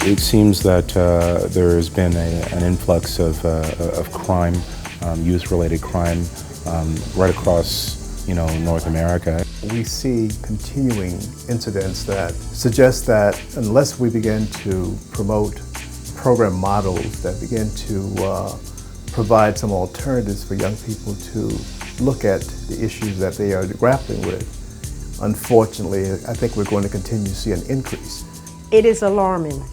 It seems that there has been an influx of crime, youth-related crime, right across, North America. We see continuing incidents that suggest that unless we begin to promote program models that begin to provide some alternatives for young people to look at the issues that they are grappling with, unfortunately, I think we're going to continue to see an increase. It is alarming.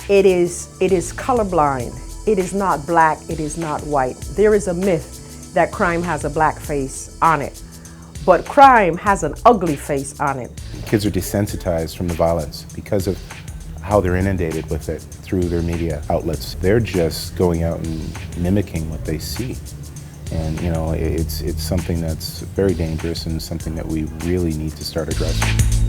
It is colorblind. It is not black, it is not white. There is a myth that crime has a black face on it, but crime has an ugly face on it. Kids are desensitized from the violence because of how they're inundated with it through their media outlets. They're just going out and mimicking what they see. And it's something that's very dangerous and something that we really need to start addressing.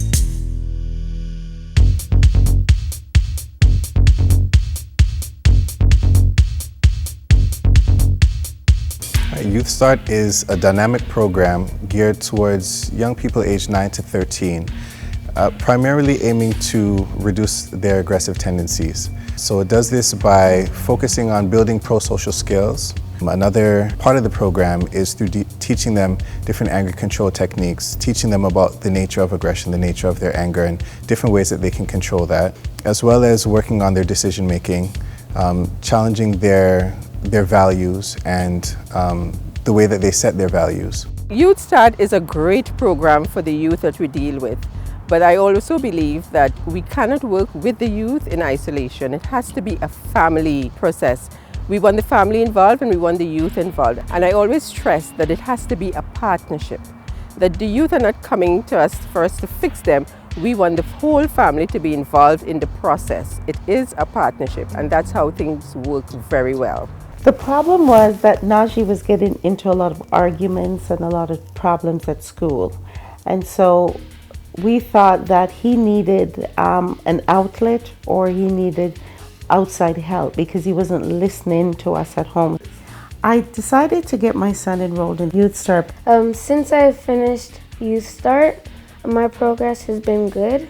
Youth Start is a dynamic program geared towards young people aged 9 to 13, primarily aiming to reduce their aggressive tendencies. So it does this by focusing on building pro-social skills. Another part of the program is through teaching them different anger control techniques, teaching them about the nature of aggression, the nature of their anger, and different ways that they can control that, as well as working on their decision making, challenging their values and the way that they set their values. Youth Start is a great program for the youth that we deal with, but I also believe that we cannot work with the youth in isolation. It has to be a family process. We want the family involved and we want the youth involved. And I always stress that it has to be a partnership, that the youth are not coming to us for us to fix them. We want the whole family to be involved in the process. It is a partnership, and that's how things work very well. The problem was that Najee was getting into a lot of arguments and a lot of problems at school. And so we thought that he needed an outlet, or he needed outside help because he wasn't listening to us at home. I decided to get my son enrolled in Youth Start. Since I finished Youth Start, my progress has been good,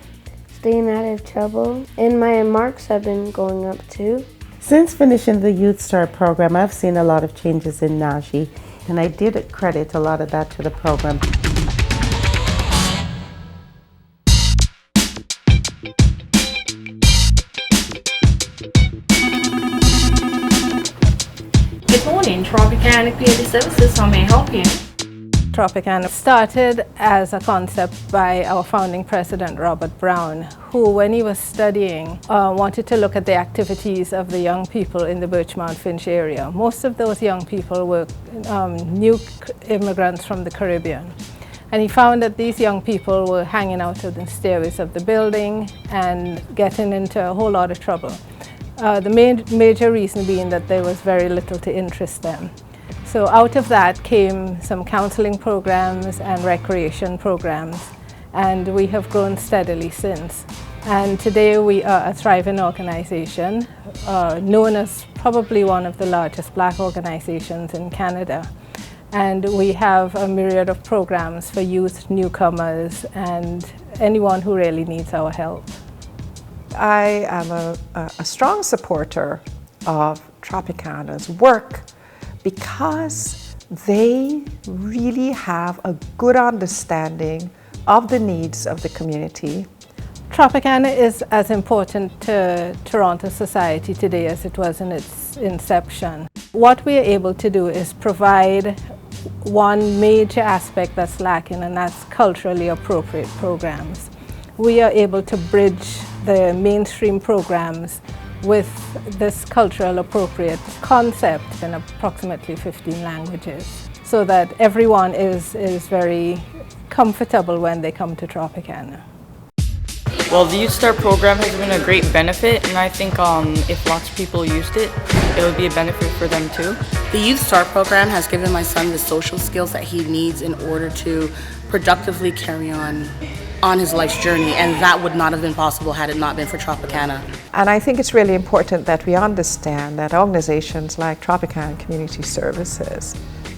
staying out of trouble, and my marks have been going up too. Since finishing the Youth Start program, I've seen a lot of changes in Najee, and I did credit a lot of that to the program. Good morning, Tropicana Community Services, how may I help you? Tropicana started as a concept by our founding president, Robert Brown, who, when he was studying, wanted to look at the activities of the young people in the Birchmount Finch area. Most of those young people were new immigrants from the Caribbean. And he found that these young people were hanging out on the stairways of the building and getting into a whole lot of trouble. The major reason being that there was very little to interest them. So out of that came some counseling programs and recreation programs, and we have grown steadily since. And today we are a thriving organization, known as probably one of the largest black organizations in Canada. And we have a myriad of programs for youth, newcomers, and anyone who really needs our help. I am a strong supporter of Tropicana's work because they really have a good understanding of the needs of the community. Tropicana is as important to Toronto society today as it was in its inception. What we are able to do is provide one major aspect that's lacking, and that's culturally appropriate programs. We are able to bridge the mainstream programs with this cultural appropriate concept in approximately 15 languages, so that everyone is very comfortable when they come to Tropicana. Well, the Youth Start program has been a great benefit, and I think if lots of people used it, it would be a benefit for them too. The Youth Start program has given my son the social skills that he needs in order to productively carry on his life's journey, and that would not have been possible had it not been for Tropicana. And I think it's really important that we understand that organizations like Tropicana Community Services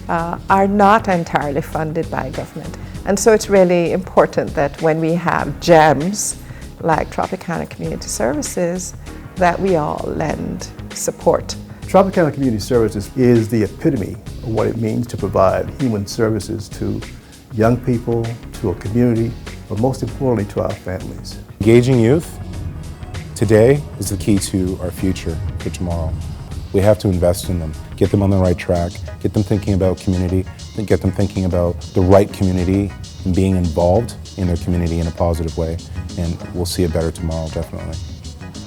are not entirely funded by government. And so it's really important that when we have gems like Tropicana Community Services, that we all lend support. Tropicana Community Services is the epitome of what it means to provide human services to young people, to a community, but most importantly to our families. Engaging youth today is the key to our future for tomorrow. We have to invest in them, get them on the right track, get them thinking about community, get them thinking about the right community and being involved in their community in a positive way, and we'll see a better tomorrow, definitely.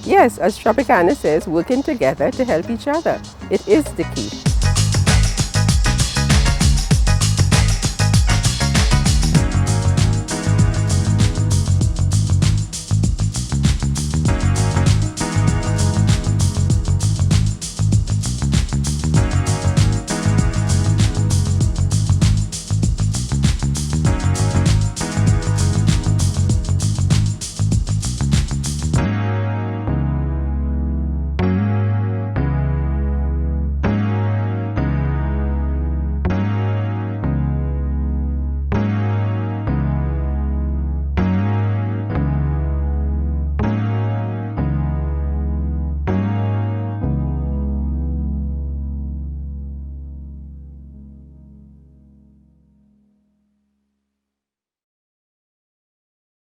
Yes, as Tropicana says, working together to help each other. It is the key.